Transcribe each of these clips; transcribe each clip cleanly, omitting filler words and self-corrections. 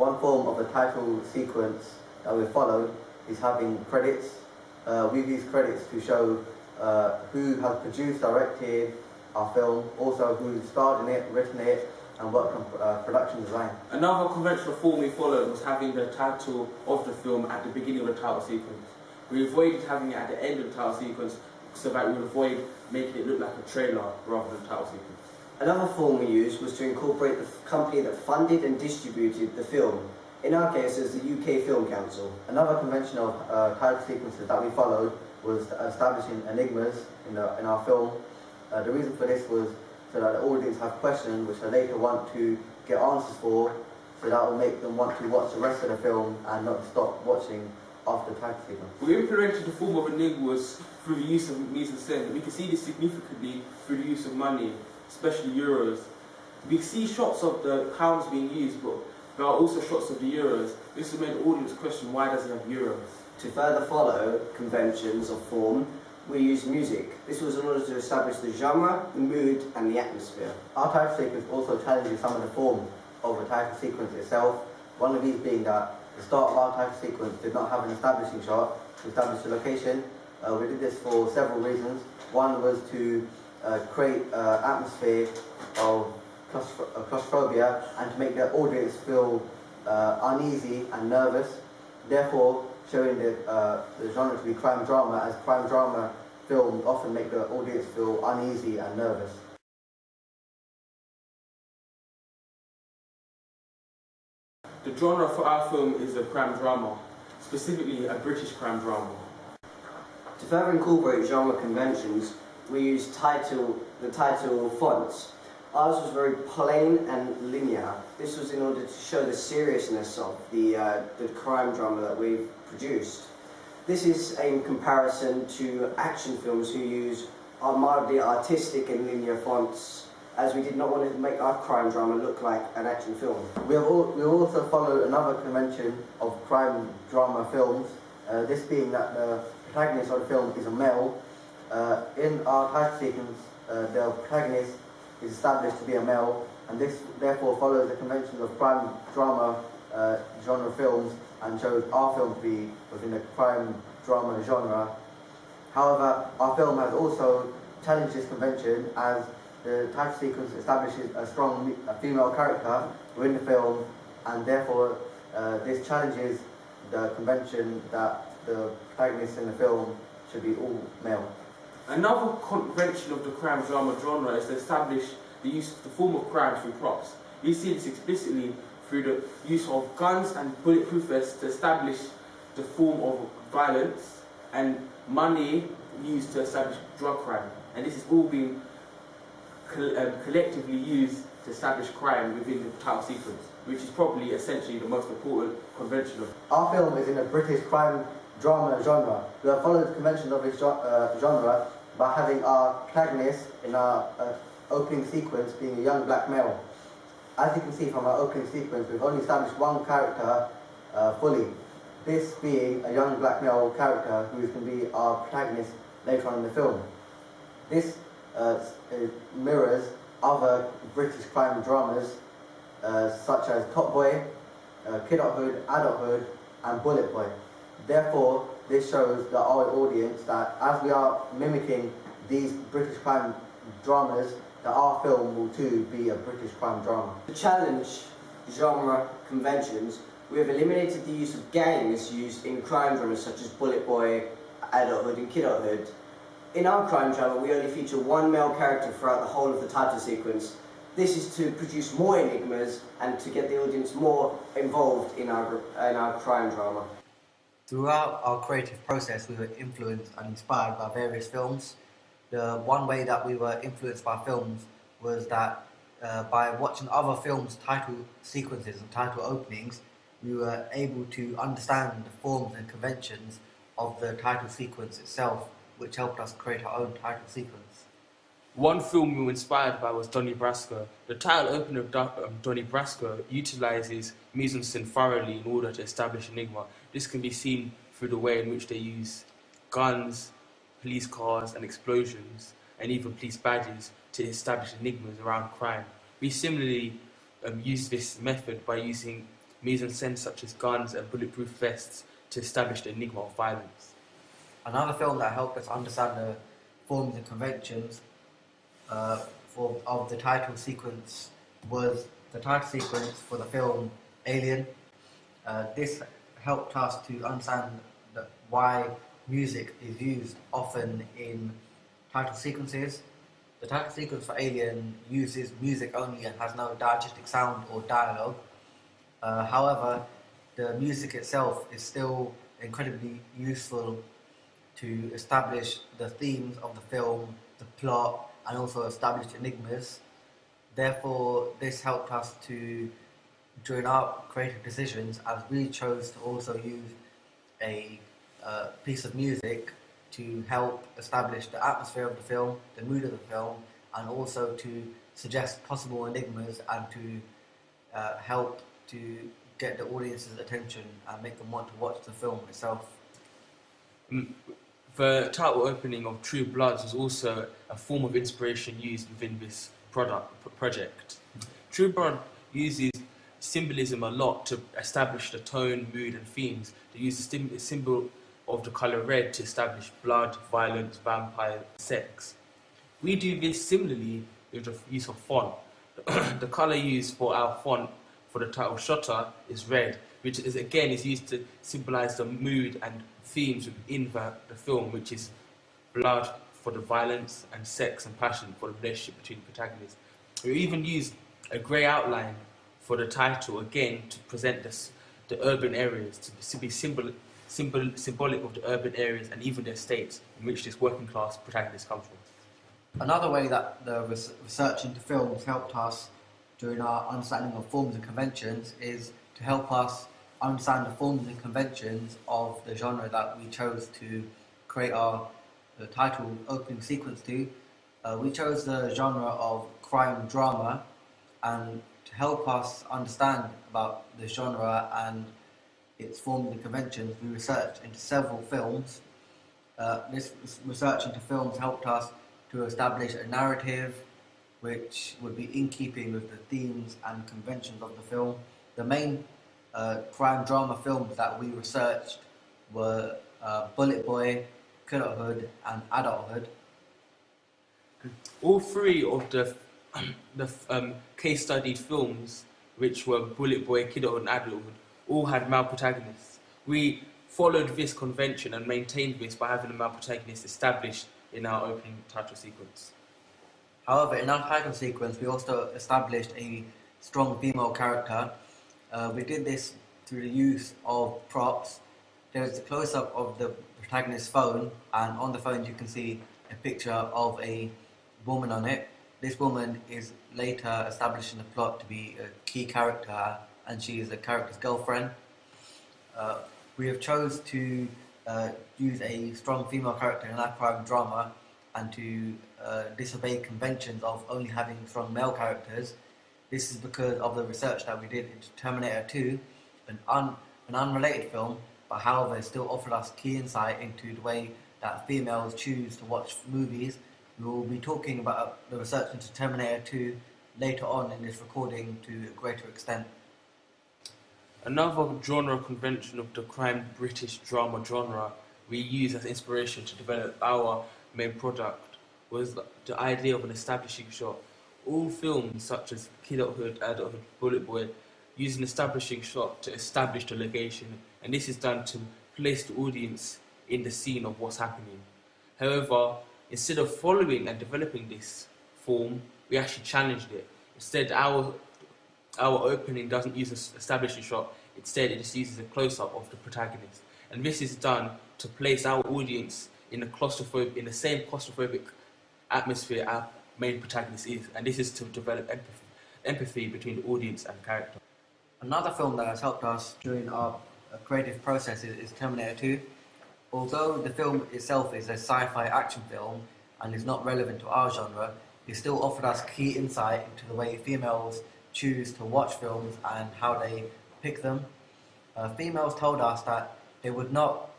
one form of the title sequence that we follow is having credits. We've used credits to show who has produced, directed our film, also who starred in it, written it, and worked on production design. Another conventional form we followed was having the title of the film at the beginning of the title sequence. We avoided having it at the end of the title sequence so that we would avoid making it look like a trailer rather than a title sequence. Another form we used was to incorporate the company that funded and distributed the film. In our case, it was the UK Film Council. Another conventional title sequences that we followed was establishing enigmas in our film. The reason for this was so that the audience have questions which they later want to get answers for, so that will make them want to watch the rest of the film and not stop watching after the title sequence. We implemented the form of enigmas through the use of mise-en-scène. We can see this significantly through the use of money, especially euros. We see shots of the pounds being used, but there are also shots of the euros. This has made the audience question, why does it have euros? To further follow conventions of form, we used music. This was in order to establish the genre, the mood, and the atmosphere. Our title sequence also challenges some of the form of the title sequence itself. One of these being that the start of our title sequence did not have an establishing shot to establish the location. We did this for several reasons. One was to create an atmosphere of claustrophobia and to make the audience feel uneasy and nervous, therefore showing the genre to be crime drama, as crime drama films often make the audience feel uneasy and nervous. The genre for our film is a crime drama, specifically a British crime drama. To further incorporate genre conventions, we used the title fonts. Ours was very plain and linear. This was in order to show the seriousness of the crime drama that we've produced. This is in comparison to action films who use mildly artistic and linear fonts, as we did not want to make our crime drama look like an action film. We also follow another convention of crime drama films, this being that the protagonist of the film is a male. In our title sequence, the protagonist is established to be a male, and this therefore follows the conventions of crime drama genre films and shows our film to be within the crime drama genre. However, our film has also challenged this convention, as the title sequence establishes a strong female character within the film, and therefore this challenges the convention that the protagonists in the film should be all male. Another convention of the crime drama genre is to establish the form of crime through props. You see this explicitly through the use of guns and bulletproof vests to establish the form of violence, and money used to establish drug crime. And this is all being collectively used to establish crime within the title sequence, which is probably essentially the most important convention of. Our film is in a British crime drama genre. We have followed the conventions of this genre by having our protagonist in our opening sequence being a young black male. As you can see from our opening sequence, we've only established one character fully, this being a young black male character who is going to be our protagonist later on in the film. This mirrors other British crime dramas such as Top Boy, Kidulthood, Adulthood, and Bullet Boy. Therefore, this shows our audience that as we are mimicking these British crime dramas, that our film will too be a British crime drama. To challenge genre conventions, we have eliminated the use of gangs used in crime dramas such as Bullet Boy, Adulthood, and Kidulthood. In our crime drama, we only feature one male character throughout the whole of the title sequence. This is to produce more enigmas and to get the audience more involved in our crime drama. Throughout our creative process, we were influenced and inspired by various films. The one way that we were influenced by films was that by watching other films' title sequences and title openings, we were able to understand the forms and conventions of the title sequence itself, which helped us create our own title sequence. One film we were inspired by was Donnie Brasco. The title opener of Donnie Brasco utilises mise-en-scène thoroughly in order to establish enigma. This can be seen through the way in which they use guns, police cars and explosions, and even police badges to establish enigmas around crime. We similarly use this method by using mise-en-scène such as guns and bulletproof vests to establish the enigma of violence. Another film that helped us understand the forms and conventions of the title sequence was the title sequence for the film Alien. This helped us to understand why music is used often in title sequences. The title sequence for Alien uses music only and has no diegetic sound or dialogue. However, the music itself is still incredibly useful to establish the themes of the film, the plot, and also establish enigmas. Therefore, this helped us to, during our creative decisions, as we chose to also use a piece of music to help establish the atmosphere of the film, the mood of the film, and also to suggest possible enigmas and to help to get the audience's attention and make them want to watch the film itself. The title opening of True Bloods was also a form of inspiration used within this project. True Blood uses symbolism a lot to establish the tone, mood and themes. They use the symbol of the colour red to establish blood, violence, vampire, sex. We do this similarly with the use of font. The colour used for our font for the title Shutter is red, which is again is used to symbolise the mood and themes within the film, which is blood for the violence and sex and passion for the relationship between the protagonists. We even use a grey outline for the title again to present the urban areas, to be symbolic of the urban areas and even the estates in which this working class protagonist comes from. Another way that the research into films helped us during our understanding of forms and conventions is to help us understand the forms and conventions of the genre that we chose to create our title opening sequence to. We chose the genre of crime drama, and to help us understand about the genre and its forms and conventions, we researched into several films. This research into films helped us to establish a narrative which would be in keeping with the themes and conventions of the film. The main crime drama films that we researched were Bullet Boy, Kidulthood and Adulthood. All three of the case studied films, which were Bullet Boy, Kidulthood and Adulthood, all had male protagonists. We followed this convention and maintained this by having a male protagonist established in our opening title sequence. However, in our title sequence, we also established a strong female character. We did this through the use of props. There's a close-up of the protagonist's phone, and on the phone you can see a picture of a woman on it. This woman is later established in the plot to be a key character, and she is the character's girlfriend. We have chose to use a strong female character in our crime drama and to disobey conventions of only having strong male characters. This is because of the research that we did into Terminator 2, an unrelated film, but however it still offered us key insight into the way that females choose to watch movies. We will be talking about the research into Terminator 2 later on in this recording to a greater extent. Another genre convention of the crime British drama genre we use as inspiration to develop our main product was the idea of an establishing shot. All films such as Kidulthood, Adulthood, Bullet Boy use an establishing shot to establish the location, and this is done to place the audience in the scene of what's happening. However, instead of following and developing this form, we actually challenged it. Instead, our opening doesn't use an establishing shot. Instead, it just uses a close-up of the protagonist. And this is done to place our audience in the same claustrophobic atmosphere our main protagonist is. And this is to develop empathy between the audience and character. Another film that has helped us during our creative process is Terminator 2. Although the film itself is a sci-fi action film and is not relevant to our genre, it still offered us key insight into the way females choose to watch films and how they pick them. Females told us that they would not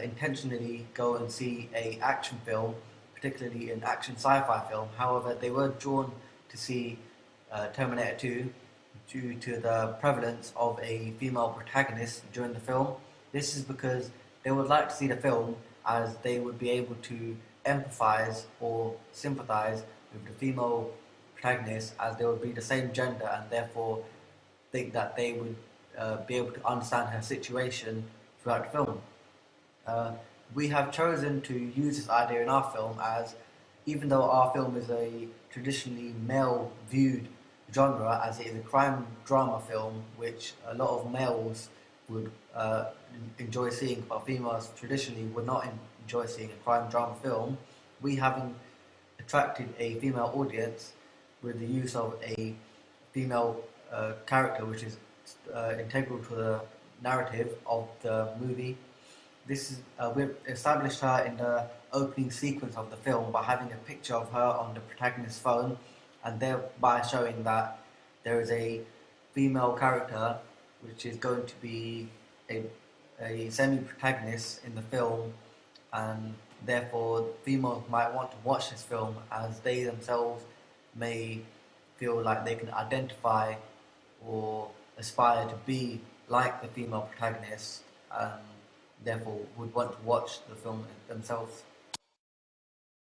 intentionally go and see an action film, particularly an action sci-fi film. However, they were drawn to see Terminator 2 due to the prevalence of a female protagonist during the film. This is because they would like to see the film as they would be able to empathize or sympathize with the female protagonist, as they would be the same gender and therefore think that they would be able to understand her situation throughout the film. We have chosen to use this idea in our film, as even though our film is a traditionally male viewed genre, as it is a crime drama film which a lot of males would enjoy seeing, but females traditionally would not enjoy seeing a crime drama film, we have attracted a female audience with the use of a female character which is integral to the narrative of the movie. This is we've established her in the opening sequence of the film by having a picture of her on the protagonist's phone, and thereby showing that there is a female character which is going to be a semi-protagonist in the film, and therefore females might want to watch this film as they themselves may feel like they can identify or aspire to be like the female protagonist, and therefore would want to watch the film themselves.